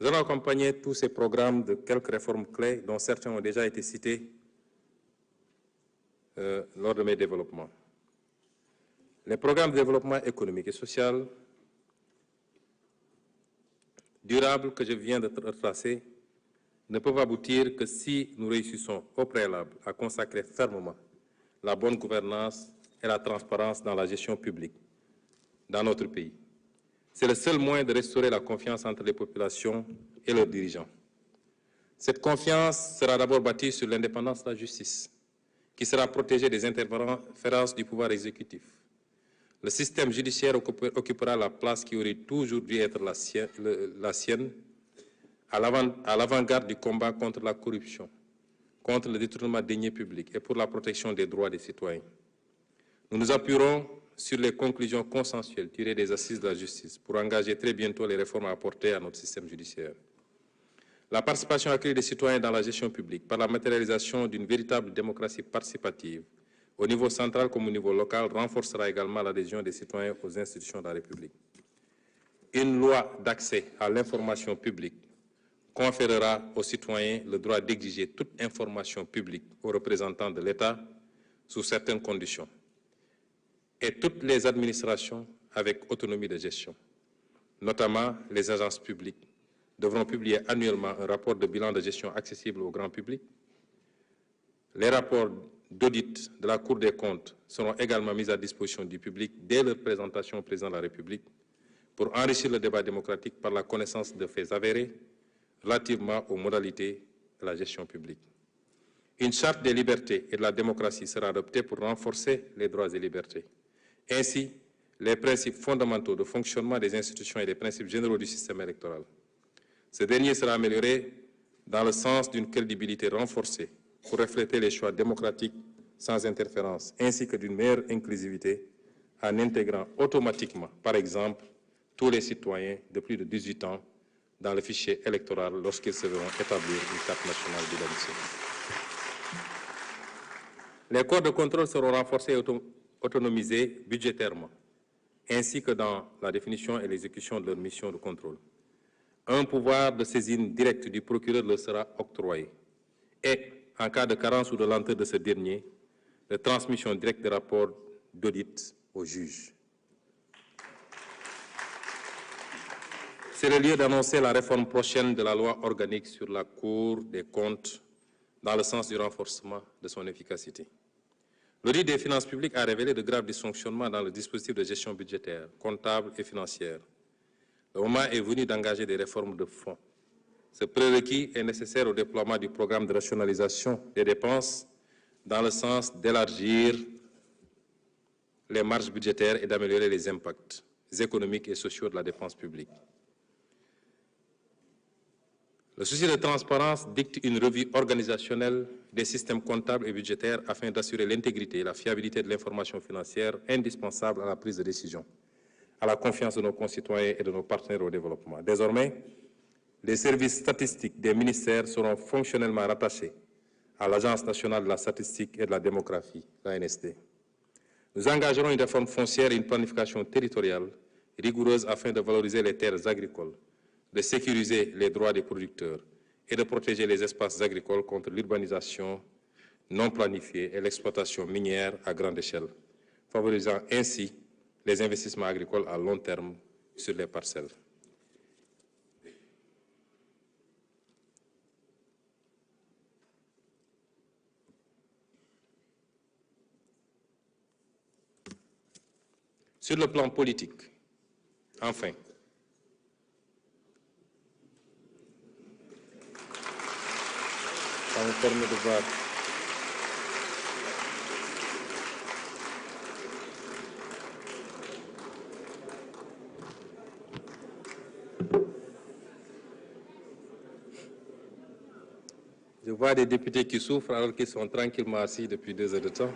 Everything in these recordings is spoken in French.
Nous allons accompagner tous ces programmes de quelques réformes clés dont certains ont déjà été cités lors de mes développements. Les programmes de développement économique et social durable que je viens de retracer ne peuvent aboutir que si nous réussissons au préalable à consacrer fermement la bonne gouvernance et la transparence dans la gestion publique dans notre pays. C'est le seul moyen de restaurer la confiance entre les populations et leurs dirigeants. Cette confiance sera d'abord bâtie sur l'indépendance de la justice, qui sera protégée des interférences du pouvoir exécutif. Le système judiciaire occupera la place qui aurait toujours dû être la sienne à l'avant-garde du combat contre la corruption, contre le détournement de deniers publics et pour la protection des droits des citoyens. Nous nous appuierons sur les conclusions consensuelles tirées des assises de la justice pour engager très bientôt les réformes à apporter à notre système judiciaire. La participation accrue des citoyens dans la gestion publique par la matérialisation d'une véritable démocratie participative au niveau central comme au niveau local renforcera également l'adhésion des citoyens aux institutions de la République. Une loi d'accès à l'information publique conférera aux citoyens le droit d'exiger toute information publique aux représentants de l'État sous certaines conditions et toutes les administrations avec autonomie de gestion, notamment les agences publiques, devront publier annuellement un rapport de bilan de gestion accessible au grand public. Les rapports d'audit de la Cour des comptes seront également mis à disposition du public dès leur présentation au président de la République pour enrichir le débat démocratique par la connaissance de faits avérés relativement aux modalités de la gestion publique. Une charte des libertés et de la démocratie sera adoptée pour renforcer les droits et libertés. Ainsi, les principes fondamentaux de fonctionnement des institutions et les principes généraux du système électoral. Ce dernier sera amélioré dans le sens d'une crédibilité renforcée pour refléter les choix démocratiques sans interférence, ainsi que d'une meilleure inclusivité en intégrant automatiquement, par exemple, tous les citoyens de plus de 18 ans dans le fichier électoral lorsqu'ils se verront établir une carte nationale d'identité. Les corps de contrôle seront renforcés et autonomisés budgétairement, ainsi que dans la définition et l'exécution de leur mission de contrôle. Un pouvoir de saisine directe du procureur leur sera octroyé et, en cas de carence ou de lenteur de ce dernier, de transmission directe des rapports d'audit au juge. C'est le lieu d'annoncer la réforme prochaine de la loi organique sur la Cour des comptes dans le sens du renforcement de son efficacité. L'audit des finances publiques a révélé de graves dysfonctionnements dans le dispositif de gestion budgétaire, comptable et financière. Le moment est venu d'engager des réformes de fond. Ce prérequis est nécessaire au déploiement du programme de rationalisation des dépenses dans le sens d'élargir les marges budgétaires et d'améliorer les impacts économiques et sociaux de la dépense publique. Le souci de transparence dicte une revue organisationnelle des systèmes comptables et budgétaires afin d'assurer l'intégrité et la fiabilité de l'information financière indispensable à la prise de décision, à la confiance de nos concitoyens et de nos partenaires au développement. Désormais, les services statistiques des ministères seront fonctionnellement rattachés à l'Agence nationale de la statistique et de la démographie, l'ANSD. Nous engagerons une réforme foncière et une planification territoriale rigoureuse afin de valoriser les terres agricoles, de sécuriser les droits des producteurs et de protéger les espaces agricoles contre l'urbanisation non planifiée et l'exploitation minière à grande échelle, favorisant ainsi les investissements agricoles à long terme sur les parcelles. Sur le plan politique, enfin, ça me permet de voir je vois des députés qui souffrent alors qu'ils sont tranquillement assis depuis 2 heures de temps.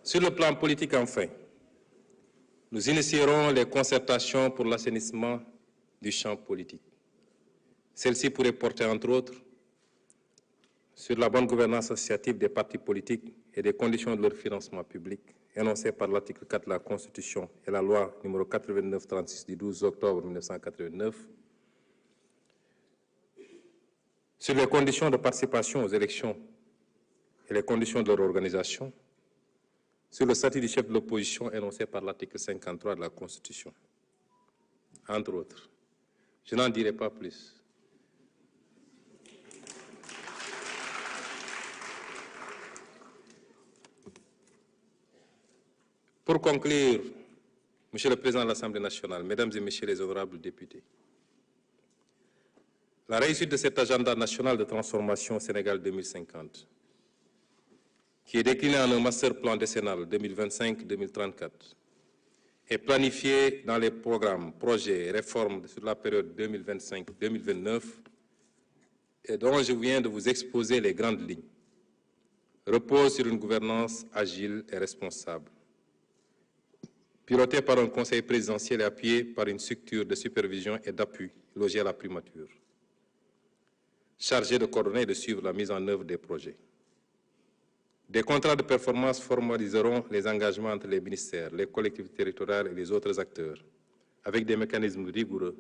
Sur le plan politique, enfin, nous initierons les concertations pour l'assainissement du champ politique. Celle-ci pourrait porter, entre autres, sur la bonne gouvernance associative des partis politiques et des conditions de leur financement public énoncés par l'article 4 de la Constitution et la loi numéro 89-36 du 12 octobre 1989, sur les conditions de participation aux élections et les conditions de leur organisation, sur le statut du chef de l'opposition énoncé par l'article 53 de la Constitution, entre autres. Je n'en dirai pas plus. Pour conclure, Monsieur le Président de l'Assemblée nationale, Mesdames et Messieurs les honorables députés, la réussite de cet agenda national de transformation Sénégal 2050, qui est décliné en un master plan décennal 2025-2034, est planifié dans les programmes, projets et réformes sur la période 2025-2029 et dont je viens de vous exposer les grandes lignes, repose sur une gouvernance agile et responsable, pilotée par un conseil présidentiel et appuyé par une structure de supervision et d'appui logée à la primature, chargée de coordonner et de suivre la mise en œuvre des projets. Des contrats de performance formaliseront les engagements entre les ministères, les collectivités territoriales et les autres acteurs, avec des mécanismes rigoureux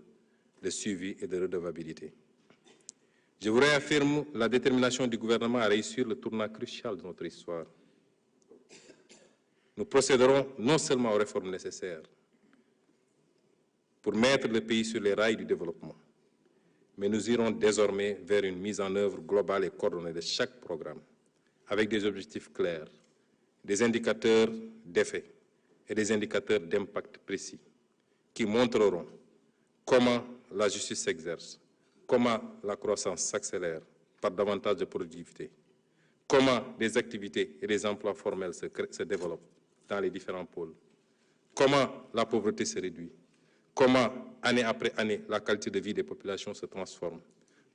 de suivi et de redevabilité. Je vous réaffirme la détermination du gouvernement à réussir le tournant crucial de notre histoire. Nous procéderons non seulement aux réformes nécessaires pour mettre le pays sur les rails du développement, mais nous irons désormais vers une mise en œuvre globale et coordonnée de chaque programme, avec des objectifs clairs, des indicateurs d'effet et des indicateurs d'impact précis, qui montreront comment la justice s'exerce, comment la croissance s'accélère par davantage de productivité, comment des activités et des emplois formels se développent dans les différents pôles, comment la pauvreté se réduit, comment, année après année, la qualité de vie des populations se transforme,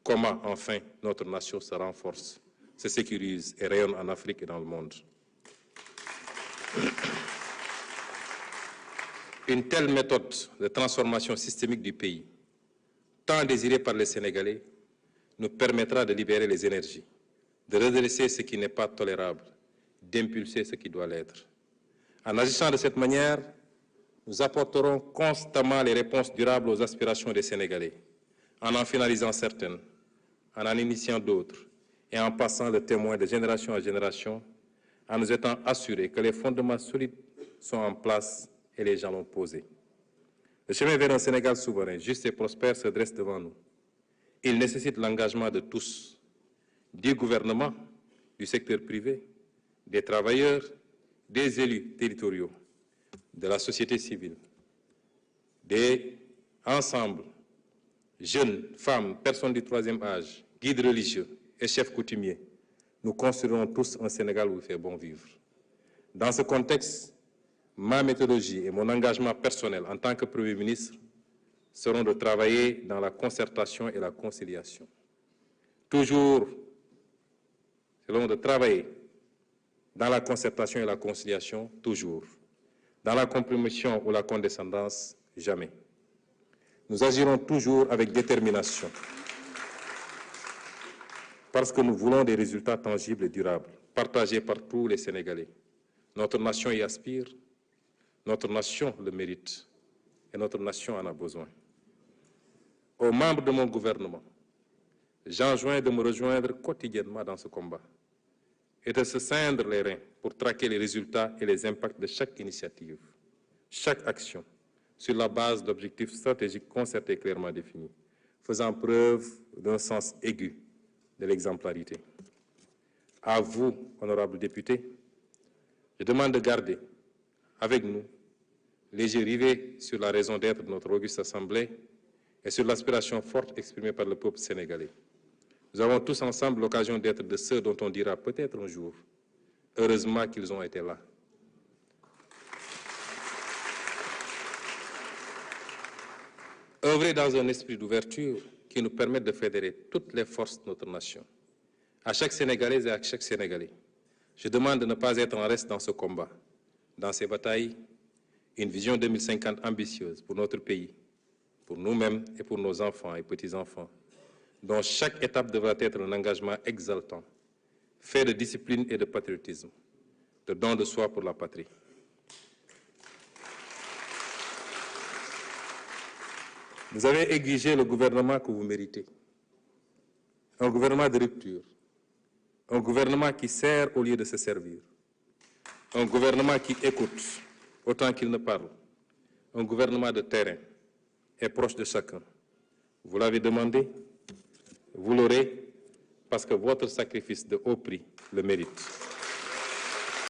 comment, enfin, notre nation se renforce, se sécurise et rayonne en Afrique et dans le monde. Une telle méthode de transformation systémique du pays, tant désirée par les Sénégalais, nous permettra de libérer les énergies, de redresser ce qui n'est pas tolérable, d'impulser ce qui doit l'être. En agissant de cette manière, nous apporterons constamment les réponses durables aux aspirations des Sénégalais, en finalisant certaines, en initiant d'autres, et en passant le témoin de génération en génération, en nous étant assurés que les fondements solides sont en place et les jalons posés. Le chemin vers un Sénégal souverain, juste et prospère se dresse devant nous. Il nécessite l'engagement de tous, du gouvernement, du secteur privé, des travailleurs, des élus territoriaux, de la société civile, des ensembles, jeunes, femmes, personnes du troisième âge, guides religieux et chefs coutumiers. Nous construirons tous un Sénégal où il fait bon vivre. Dans ce contexte, ma méthodologie et mon engagement personnel en tant que Premier ministre seront de travailler dans la concertation et la conciliation. Toujours, selon de travailler dans la concertation et la conciliation, toujours. Dans la compromission ou la condescendance, jamais. Nous agirons toujours avec détermination, parce que nous voulons des résultats tangibles et durables, partagés par tous les Sénégalais. Notre nation y aspire, notre nation le mérite, et notre nation en a besoin. Aux membres de mon gouvernement, j'enjoins de me rejoindre quotidiennement dans ce combat et de se ceindre les reins pour traquer les résultats et les impacts de chaque initiative, chaque action, sur la base d'objectifs stratégiques concertés et clairement définis, faisant preuve d'un sens aigu de l'exemplarité. À vous, honorables députés, je demande de garder avec nous les yeux rivés sur la raison d'être de notre auguste Assemblée et sur l'aspiration forte exprimée par le peuple sénégalais. Nous avons tous ensemble l'occasion d'être de ceux dont on dira peut-être un jour, heureusement qu'ils ont été là. Œuvrer dans un esprit d'ouverture qui nous permette de fédérer toutes les forces de notre nation. À chaque Sénégalaise et à chaque Sénégalais, je demande de ne pas être en reste dans ce combat, dans ces batailles, une vision 2050 ambitieuse pour notre pays, pour nous-mêmes et pour nos enfants et petits-enfants, dont chaque étape devra être un engagement exaltant, fait de discipline et de patriotisme, de don de soi pour la patrie. Vous avez exigé le gouvernement que vous méritez. Un gouvernement de rupture. Un gouvernement qui sert au lieu de se servir. Un gouvernement qui écoute autant qu'il ne parle. Un gouvernement de terrain et proche de chacun. Vous l'avez demandé, vous l'aurez, parce que votre sacrifice de haut prix le mérite.